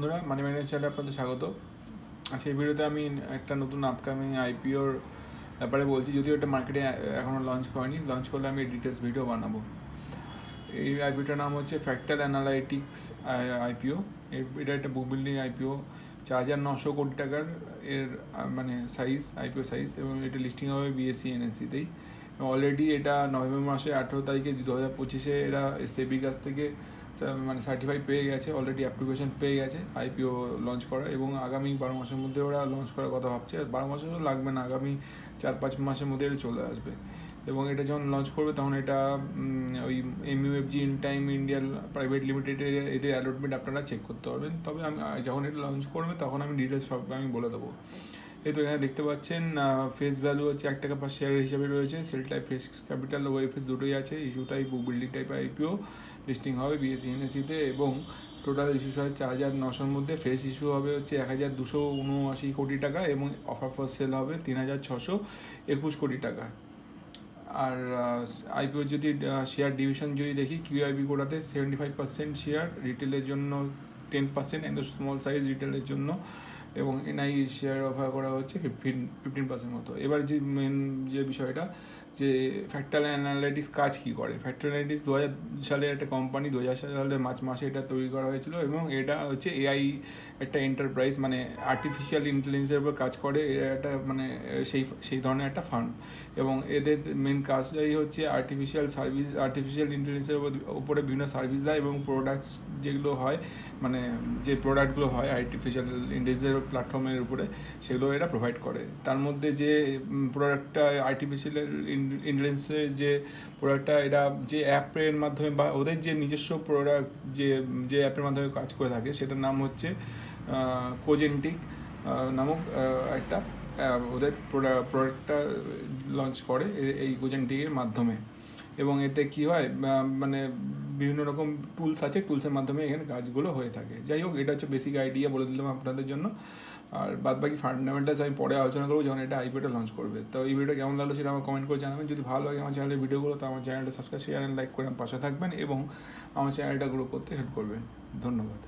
বন্ধুরা, মানি ম্যানেজ চ্যানেলে আপনাদের স্বাগত। আজকে এই ভিডিওতে আমি একটা নতুন আপকামিং আইপিওর ব্যাপারে বলছি, যদিও এটা মার্কেটে এখনও লঞ্চ করেনি। লঞ্চ করলে আমি ডিটেলস ভিডিও বানাবো। এই আইপিওটার নাম হচ্ছে ফ্র্যাক্টাল অ্যানালাইটিক্স আইপিও। এটা একটা বুক বিল্ডিং আইপিও, 4,900 কোটি টাকার এর মানে সাইজ, আইপিও সাইজ, এবং এটা লিস্টিং হবে বিএসসি এনএসসিতেই। অলরেডি এটা নভেম্বর মাসে 18 তারিখে 2025 এরা সেবির কাছ থেকে মানে সার্টিফাই পেয়ে গেছে, অলরেডি অ্যাপ্লিকেশন পেয়ে গেছে আইপিও লঞ্চ করার, এবং আগামী 12 মাসের মধ্যে ওরা লঞ্চ করার কথা ভাবছে। 12 মাসও লাগবে না, আগামী 4-5 মাসের মধ্যে এটা চলে আসবে। এবং এটা যখন লঞ্চ করবে তখন এটা ওই MUFG in time Indian private লিমিটেডের এদের অ্যালটমেন্ট আপনারা চেক করতে পারবেন। তবে আমি যখন এটা লঞ্চ করবে তখন আমি ডিটেলস সব আমি বলে দেবো। এই তো এখানে দেখতে পাচ্ছেন ফেস ভ্যালু হচ্ছে 1 টাকা পার শেয়ার হিসাবে রয়েছে। Sell type face capital OFS দুটোই আছে। ইস্যু টাইপ বুক বিল্ডিং টাইপ আইপিও, লিস্টিং হবে বিএসসি এনএসসিতে, এবং টোটাল ইস্যু হয় 4,900-র মধ্যে। ফ্রেশ ইস্যু হবে হচ্ছে 1,279 কোটি টাকা, এবং অফার ফর সেল হবে 3,621 কোটি টাকা। আর আইপিওর যদি শেয়ার ডিভিশন যদি দেখি, কিউআইবি কোটাতে 75% শেয়ার, রিটেলের জন্য 10%, এন্ড স্মল সাইজ রিটেলের জন্য, এবং এনআই শেয়ার অফার করা হচ্ছে 15% মতো। এবার যে মেন যে বিষয়টা, যে ফ্র্যাক্টাল অ্যানালাইটিক্স কাজ কী করে। ফ্র্যাক্টাল অ্যানালাইটিক্স 2000 সালের একটা কোম্পানি, 2000 সালের মার্চ মাসে এটা তৈরি করা হয়েছিল, এবং এটা হচ্ছে এআই একটা এন্টারপ্রাইজ, মানে আর্টিফিশিয়াল ইন্টেলিজেন্সের উপর কাজ করে। এটা একটা মানে সেই ধরনের একটা ফার্ম, এবং এদের মেন কাজটাই হচ্ছে আর্টিফিশিয়াল ইন্টেলিজেন্সের উপরে বিভিন্ন সার্ভিস দেয়, এবং প্রোডাক্টস যেগুলো হয়, মানে যে প্রোডাক্টগুলো হয় আর্টিফিশিয়াল ইন্টেলিজেন্সের প্ল্যাটফর্মের উপরে, সেগুলো এরা প্রোভাইড করে। তার মধ্যে যে প্রোডাক্টটা আর্টিফিশিয়াল ইন্টেলিজেন্সের যে প্রোডাক্টটা, এটা যে অ্যাপের মাধ্যমে বা ওদের যে নিজস্ব প্রোডাক্ট যে অ্যাপের মাধ্যমে কাজ করে থাকে, সেটার নাম হচ্ছে কোজেন্টিক নামক একটা ওদের প্রোডাক্টটা লঞ্চ করে এই কোজেন্টিকের মাধ্যমে। এবং এতে কী হয়, মানে বিভিন্ন রকম টুলস আছে, টুলসের মাধ্যমে এখানে কাজগুলো হয়ে থাকে। যাই হোক, এটা হচ্ছে বেসিক আইডিয়া বলে দিলাম আপনাদের জন্য। আর বাদবাকি ফান্ডামেন্টালস আমি পরে আলোচনা করবো যখন এটা আইপিওটা লঞ্চ করবে। তো এই ভিডিওটা কেমন লাগলো সেটা আমার কমেন্ট করে জানাবেন। যদি ভালো লাগে আমার চ্যানেলের ভিডিওগুলো, তো আমার চ্যানেলটা সাবস্ক্রাইব, শেয়ার অ্যান্ড লাইক করে আমার পাশে থাকবেন, এবং আমার চ্যানেলটা গ্রো করতে হেল্প করবেন। ধন্যবাদ।